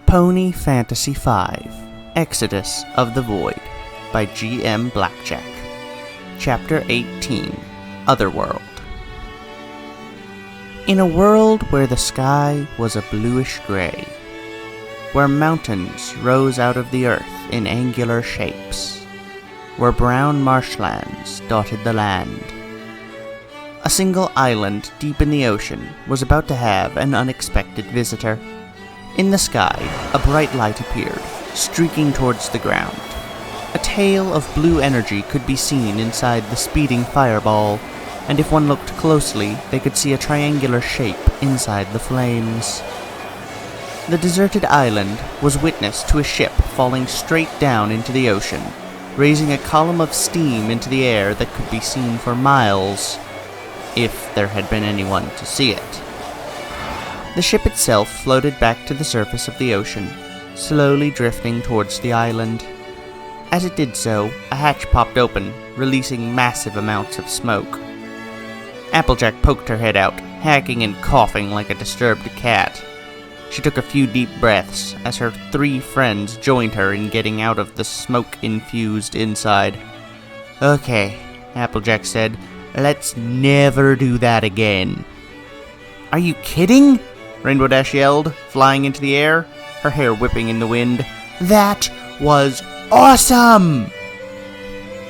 Pony Fantasy V, Exodus of the Void, by G.M. Blackjack. Chapter 18, Otherworld. In a world where the sky was a bluish gray, where mountains rose out of the earth in angular shapes, where brown marshlands dotted the land, a single island deep in the ocean was about to have an unexpected visitor. In the sky, a bright light appeared, streaking towards the ground. A tail of blue energy could be seen inside the speeding fireball, and if one looked closely, they could see a triangular shape inside the flames. The deserted island was witness to a ship falling straight down into the ocean, raising a column of steam into the air that could be seen for miles, if there had been anyone to see it. The ship itself floated back to the surface of the ocean, slowly drifting towards the island. As it did so, a hatch popped open, releasing massive amounts of smoke. Applejack poked her head out, hacking and coughing like a disturbed cat. She took a few deep breaths as her 3 friends joined her in getting out of the smoke-infused inside. "Okay," Applejack said, "let's never do that again." "Are you kidding?" Rainbow Dash yelled, flying into the air, her hair whipping in the wind. "That was awesome!"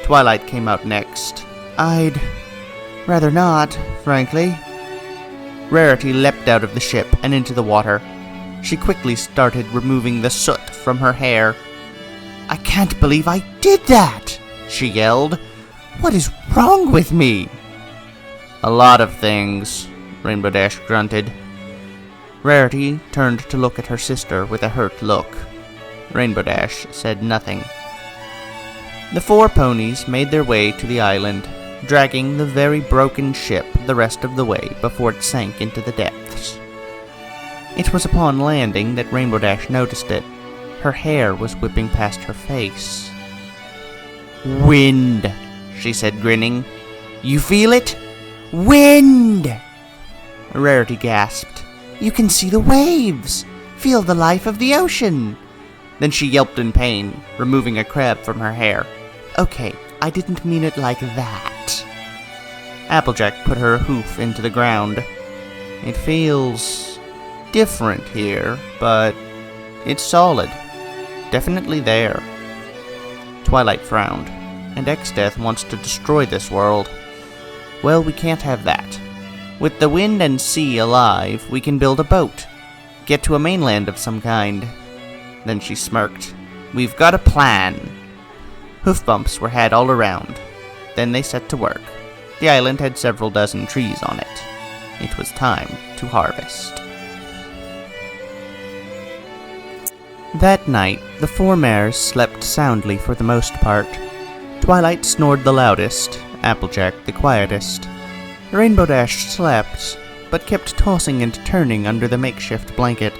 Twilight came out next. "I'd rather not, frankly." Rarity leapt out of the ship and into the water. She quickly started removing the soot from her hair. "I can't believe I did that!" she yelled. "What is wrong with me?" "A lot of things," Rainbow Dash grunted. Rarity turned to look at her sister with a hurt look. Rainbow Dash said nothing. The 4 ponies made their way to the island, dragging the very broken ship the rest of the way before it sank into the depths. It was upon landing that Rainbow Dash noticed it. Her hair was whipping past her face. "Wind," she said, grinning. "You feel it? Wind!" Rarity gasped. "You can see the waves! Feel the life of the ocean!" Then she yelped in pain, removing a crab from her hair. "Okay, I didn't mean it like that." Applejack put her hoof into the ground. "It feels different here, but it's solid. Definitely there." Twilight frowned. "And X-Death wants to destroy this world. Well, we can't have that. With the wind and sea alive, we can build a boat. Get to a mainland of some kind." Then she smirked. "We've got a plan." Hoof bumps were had all around. Then they set to work. The island had several dozen trees on it. It was time to harvest. That night, the 4 mares slept soundly for the most part. Twilight snored the loudest, Applejack the quietest. Rainbow Dash slept, but kept tossing and turning under the makeshift blanket.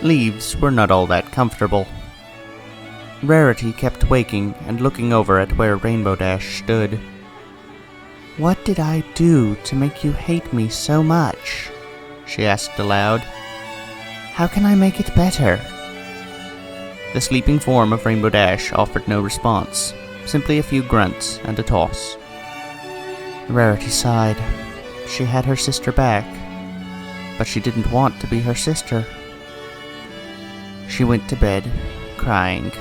Leaves were not all that comfortable. Rarity kept waking and looking over at where Rainbow Dash stood. "What did I do to make you hate me so much?" she asked aloud. "How can I make it better?" The sleeping form of Rainbow Dash offered no response, simply a few grunts and a toss. Rarity sighed. She had her sister back, but she didn't want to be her sister. She went to bed, crying.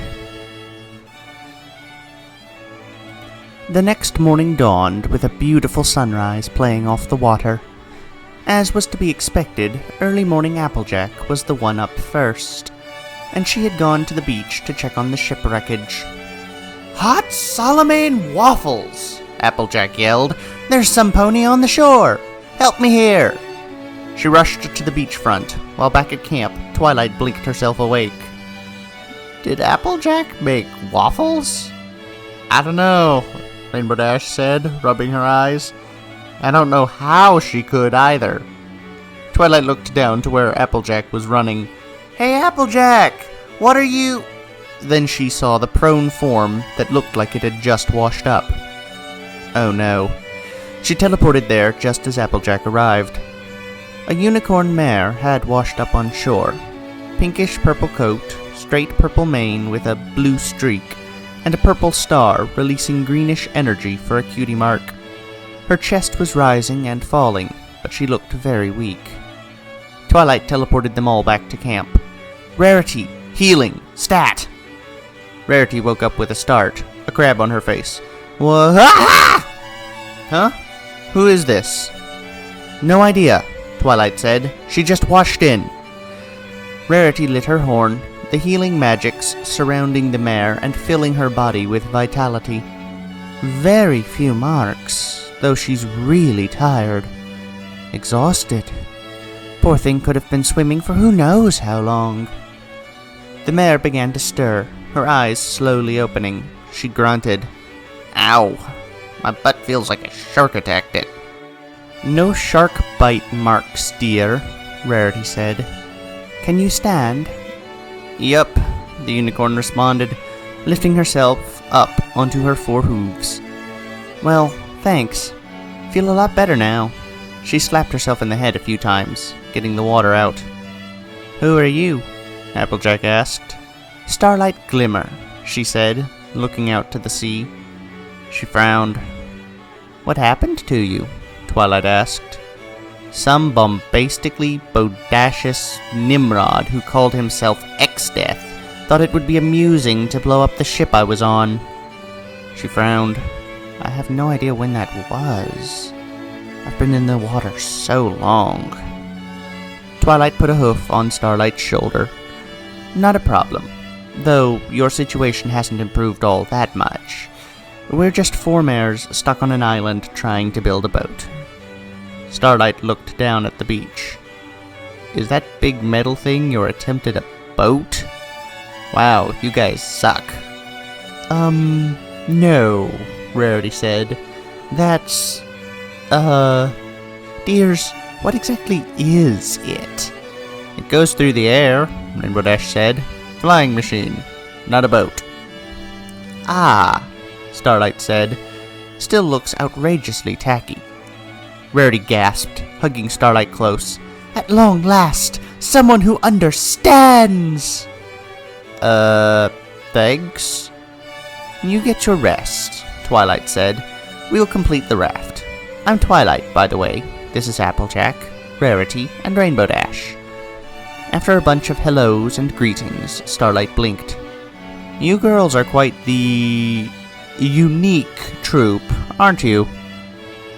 The next morning dawned with a beautiful sunrise playing off the water. As was to be expected, early morning Applejack was the one up first, and she had gone to the beach to check on the ship wreckage. "Hot Solomon waffles!" Applejack yelled. "There's some pony on the shore! Help me here!" She rushed to the beachfront. While back at camp, Twilight blinked herself awake. "Did Applejack make waffles?" "I don't know," Rainbow Dash said, rubbing her eyes. "I don't know how she could either." Twilight looked down to where Applejack was running. "Hey, Applejack! What are you—" Then she saw the prone form that looked like it had just washed up. Oh no. She teleported there just as Applejack arrived. A unicorn mare had washed up on shore, pinkish purple coat, straight purple mane with a blue streak, and a purple star releasing greenish energy for a cutie mark. Her chest was rising and falling, but she looked very weak. Twilight teleported them all back to camp. Rarity! Healing! Stat! Rarity woke up with a start, a crab on her face. Huh? Who is this? No idea, Twilight said. She just washed in. Rarity lit her horn, the healing magics surrounding the mare and filling her body with vitality. Very few marks, though she's really tired. Exhausted. Poor thing could have been swimming for who knows how long. The mare began to stir, her eyes slowly opening. She grunted. Ow! My butt feels like a shark attacked it. No shark bite marks, dear, Rarity said. Can you stand? Yup, the unicorn responded, lifting herself up onto her 4 hooves. Well, thanks. Feel a lot better now. She slapped herself in the head a few times, getting the water out. Who are you? Applejack asked. Starlight Glimmer, she said, looking out to the sea. She frowned. What happened to you? Twilight asked. Some bombastically bodacious Nimrod who called himself XVIII thought it would be amusing to blow up the ship I was on. She frowned. I have no idea when that was. I've been in the water so long. Twilight put a hoof on Starlight's shoulder. Not a problem, though your situation hasn't improved all that much. We're just 4 mares stuck on an island trying to build a boat. Starlight looked down at the beach. Is that big metal thing your attempt at a boat? Wow, you guys suck. No, Rarity said. That's... Dears, what exactly is it? It goes through the air, Rainbow Dash said. Flying machine, not a boat. Ah, Starlight said. Still looks outrageously tacky. Rarity gasped, hugging Starlight close. At long last, someone who understands! Thanks? You get your rest, Twilight said. We'll complete the raft. I'm Twilight, by the way. This is Applejack, Rarity, and Rainbow Dash. After a bunch of hellos and greetings, Starlight blinked. You girls are quite the... unique troupe, aren't you?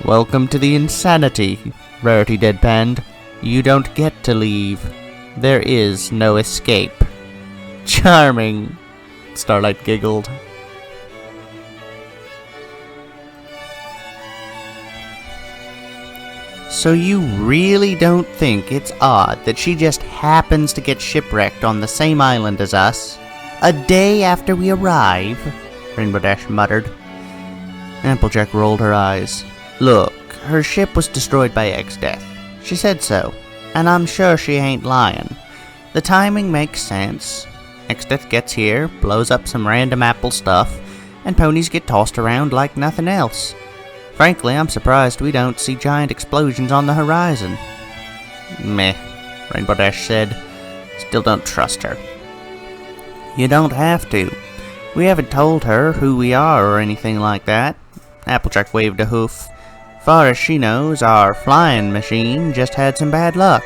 Welcome to the insanity, Rarity deadpanned. You don't get to leave. There is no escape. Charming, Starlight giggled. So you really don't think it's odd that she just happens to get shipwrecked on the same island as us? A day after we arrive? Rainbow Dash muttered. Applejack rolled her eyes. Look, her ship was destroyed by XVIII. She said so, and I'm sure she ain't lying. The timing makes sense. XVIII gets here, blows up some random apple stuff, and ponies get tossed around like nothing else. Frankly, I'm surprised we don't see giant explosions on the horizon. Meh, Rainbow Dash said. Still don't trust her. You don't have to. We haven't told her who we are or anything like that. Applejack waved a hoof. Far as she knows, our flying machine just had some bad luck.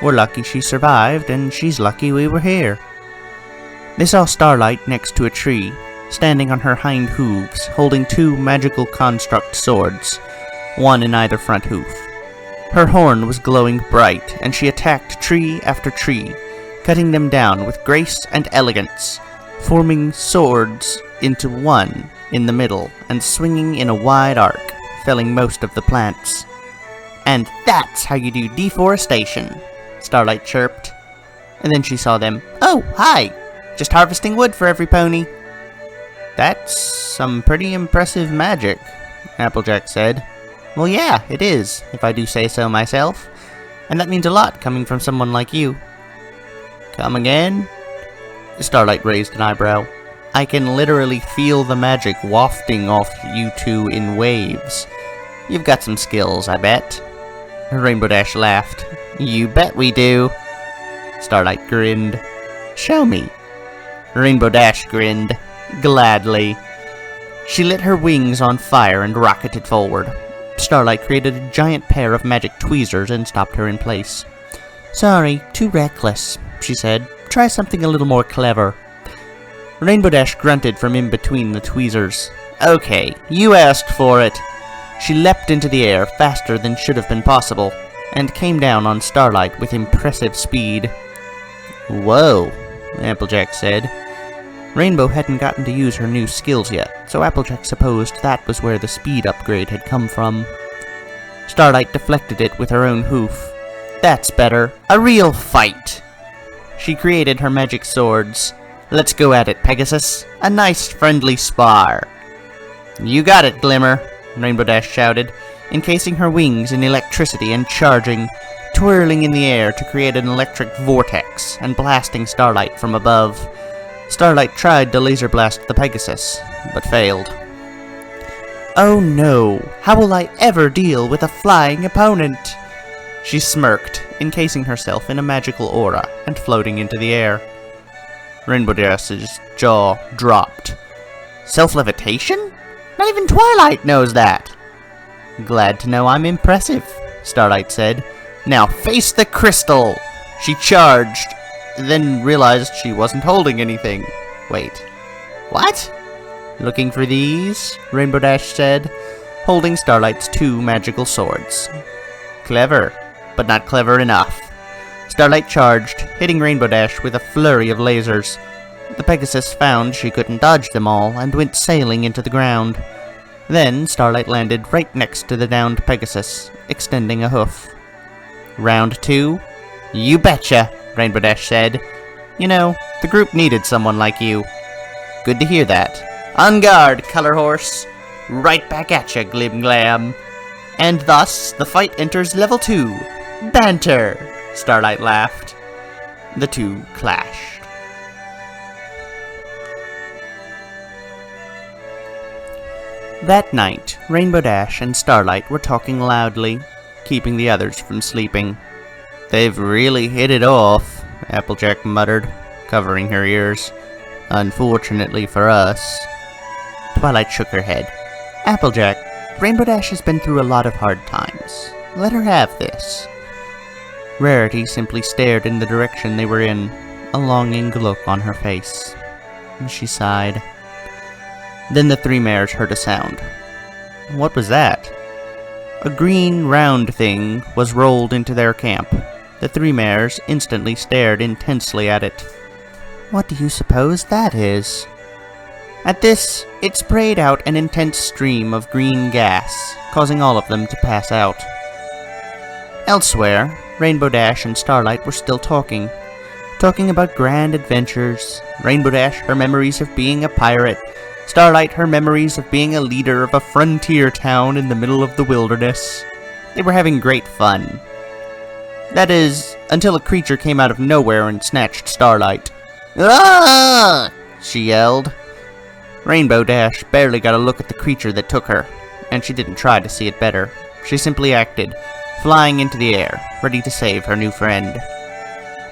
We're lucky she survived, and she's lucky we were here. They saw Starlight next to a tree, standing on her hind hooves, holding 2 magical construct swords, one in either front hoof. Her horn was glowing bright, and she attacked tree after tree, cutting them down with grace and elegance, forming swords into one in the middle, and swinging in a wide arc, felling most of the plants. And that's how you do deforestation, Starlight chirped. And then she saw them. Oh, hi! Just harvesting wood for every pony. That's some pretty impressive magic, Applejack said. Well, yeah, it is, if I do say so myself. And that means a lot coming from someone like you. Come again? Starlight raised an eyebrow. I can literally feel the magic wafting off you 2 in waves. You've got some skills, I bet. Rainbow Dash laughed. You bet we do. Starlight grinned. Show me. Rainbow Dash grinned. Gladly. She lit her wings on fire and rocketed forward. Starlight created a giant pair of magic tweezers and stopped her in place. Sorry, too reckless, she said. Try something a little more clever. Rainbow Dash grunted from in between the tweezers. Okay, you asked for it. She leapt into the air faster than should have been possible, and came down on Starlight with impressive speed. Whoa, Applejack said. Rainbow hadn't gotten to use her new skills yet, so Applejack supposed that was where the speed upgrade had come from. Starlight deflected it with her own hoof. That's better. A real fight! She created her magic swords. Let's go at it, Pegasus. A nice friendly spar. You got it, Glimmer, Rainbow Dash shouted, encasing her wings in electricity and charging, twirling in the air to create an electric vortex and blasting Starlight from above. Starlight tried to laser blast the Pegasus, but failed. Oh no, how will I ever deal with a flying opponent? She smirked, encasing herself in a magical aura and floating into the air. Rainbow Dash's jaw dropped. Self-levitation? Not even Twilight knows that. Glad to know I'm impressive, Starlight said. Now face the crystal! She charged, then realized she wasn't holding anything. Wait. What? Looking for these? Rainbow Dash said, holding Starlight's two magical swords. Clever, but not clever enough. Starlight charged, hitting Rainbow Dash with a flurry of lasers. The Pegasus found she couldn't dodge them all, and went sailing into the ground. Then Starlight landed right next to the downed Pegasus, extending a hoof. Round 2? You betcha, Rainbow Dash said. You know, the group needed someone like you. Good to hear that. On guard, Color Horse. Right back at ya, Glim Glam. And thus, the fight enters level 2. Banter! Starlight laughed. The two clashed. That night, Rainbow Dash and Starlight were talking loudly, keeping the others from sleeping. They've really hit it off, Applejack muttered, covering her ears. Unfortunately for us. Twilight shook her head. Applejack, Rainbow Dash has been through a lot of hard times. Let her have this. Rarity simply stared in the direction they were in, a longing look on her face. She sighed. Then the three mares heard a sound. What was that? A green, round thing was rolled into their camp. The three mares instantly stared intensely at it. What do you suppose that is? At this, it sprayed out an intense stream of green gas, causing all of them to pass out. Elsewhere, Rainbow Dash and Starlight were still talking about grand adventures. Rainbow Dash, her memories of being a pirate. Starlight, her memories of being a leader of a frontier town in the middle of the wilderness. They were having great fun. That is, until a creature came out of nowhere and snatched Starlight. Ah! She yelled. Rainbow Dash barely got a look at the creature that took her, and she didn't try to see it better. She simply acted, flying into the air, ready to save her new friend.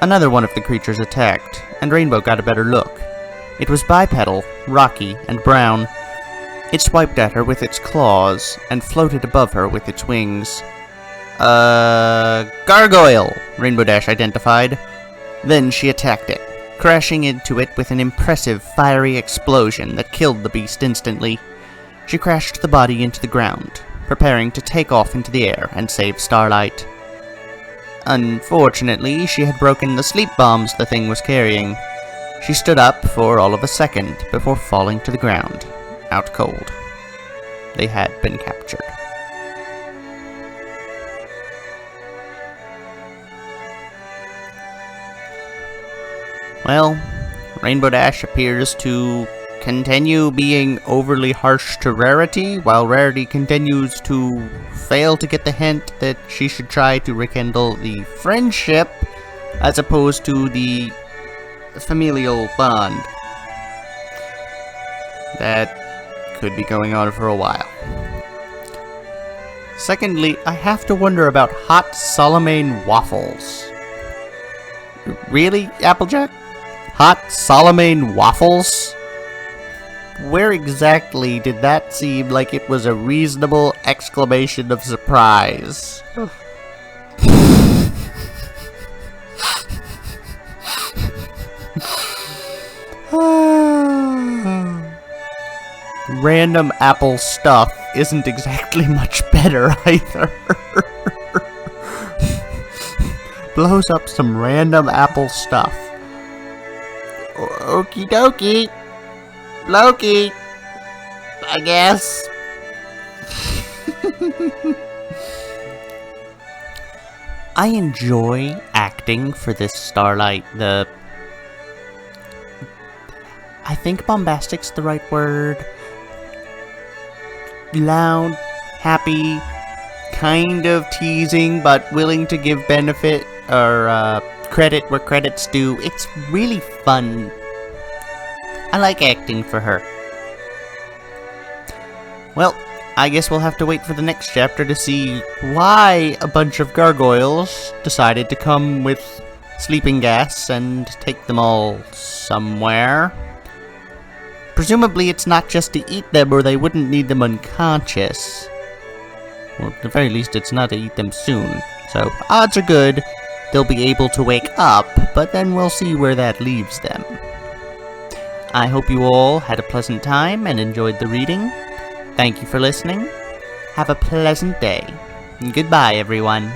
Another one of the creatures attacked, and Rainbow got a better look. It was bipedal, rocky, and brown. It swiped at her with its claws, and floated above her with its wings. Gargoyle, Rainbow Dash identified. Then she attacked it, crashing into it with an impressive fiery explosion that killed the beast instantly. She crashed the body into the ground, preparing to take off into the air and save Starlight. Unfortunately, she had broken the sleep bombs the thing was carrying. She stood up for all of a second before falling to the ground, out cold. They had been captured. Well, Rainbow Dash appears to continue being overly harsh to Rarity, while Rarity continues to fail to get the hint that she should try to rekindle the friendship as opposed to the familial bond that could be going on for a while. Secondly, I have to wonder about hot Solomane waffles. Really, Applejack? Hot Salamaine waffles? Where exactly did that seem like it was a reasonable exclamation of surprise? Random apple stuff isn't exactly much better either. Blows up some random apple stuff. Okie dokie. Loki, I guess. I enjoy acting for this Starlight. I think bombastic's the right word. Loud, happy, kind of teasing, but willing to give benefit or credit where credit's due. It's really fun. I like acting for her. Well, I guess we'll have to wait for the next chapter to see why a bunch of gargoyles decided to come with sleeping gas and take them all somewhere. Presumably it's not just to eat them, or they wouldn't need them unconscious. Well, at the very least it's not to eat them soon. So, odds are good they'll be able to wake up, but then we'll see where that leaves them. I hope you all had a pleasant time and enjoyed the reading. Thank you for listening. Have a pleasant day. Goodbye, everyone.